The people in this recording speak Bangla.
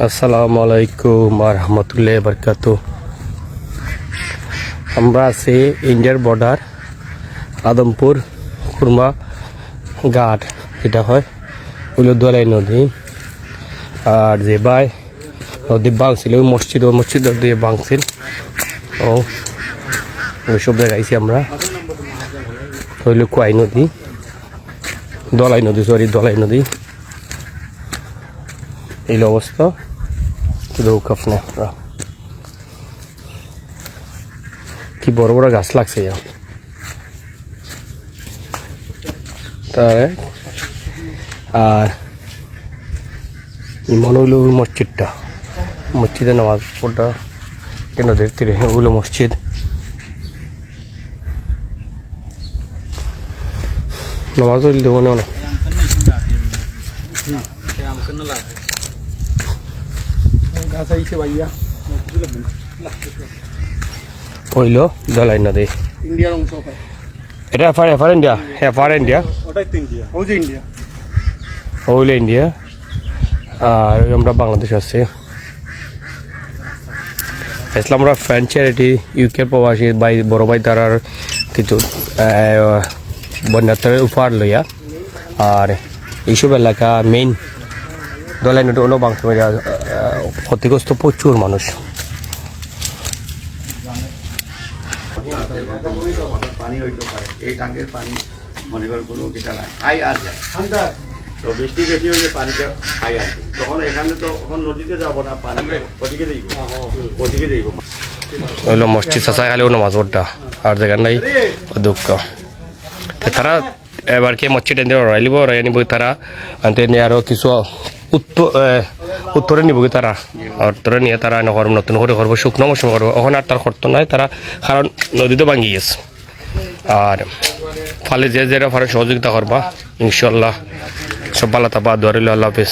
আসসালামু আলাইকুম রহমতুল্লাহি বারাকাতু। আমরা আছি ইন্ডিয়ার বর্ডার আদমপুর খুরমা ঘাট, এটা হয় হইল দোলাই নদী। আর যে ভাই নদী ভাঙছিল ওই মসজিদ দিয়ে ভাঙছিল, ও ওইসব দেখাইছি আমরা। হইল কোয়াই নদী, দলাই নদী। এই অবস্থা দৌকাফ না, কি বড় বড় গাছ লাগছে। তাই আর মনে হইল মসজিদে নামাজ পড়া কেন দেখতে রে, ওগুলো মসজিদ। নামাজ হইল দেবো না হইল দলাই নদী ইন্ডিয়ার অংশ। এটা এফার ইন্ডিয়া, ওটাই তো ইন্ডিয়া, ওই যে ইন্ডিয়া। হইল ইন্ডিয়া। আর আমরা বাংলাদেশ আছি। ইসলাম আমরা ফ্রেন্ড চ্যারিটি ইউকে প্রবাসী ভাই বড় ভাই তারার কিছু বন্যার্থের উপহার লইয়া। আর এইসব এলাকা মেইন দলাই নদী হলো বাংলা ক্ষতিগ্রস্ত প্রচুর মানুষ। পানি হইতে পারে, এই ট্যাঙ্কের পানি মনে করেন কোনো কিছু নাই, খাই আর যায়। তো বৃষ্টি বেশি হইলে পানিটা খাই আসবে, তখন এখানে তো এখন নদীতে যাবো না, পানি ওদিকে দেব। হইলো মসজিদ চাষা খালেও নামাজ পড়টা আর জায়গা নাই, দুঃখ। তারা এবার কে মসজিদ রাইলিব রাই নিব তারা আনতে নিয়ে আরো কিছু উত্তরে নিব তারা, উত্তরে নিয়ে তারা নতুন করে করবো, শুকনো মৌসুম করবো। ওখানে আর তার খরচ নাই তারা, কারণ নদীতে ভাঙি গেছে। আর ফলে যে যেটা পারে সহযোগিতা করবা, ইনশাল্লাহ সব ভালো থাকবা। দোয়া রইল, আল্লাহ হাফেজ।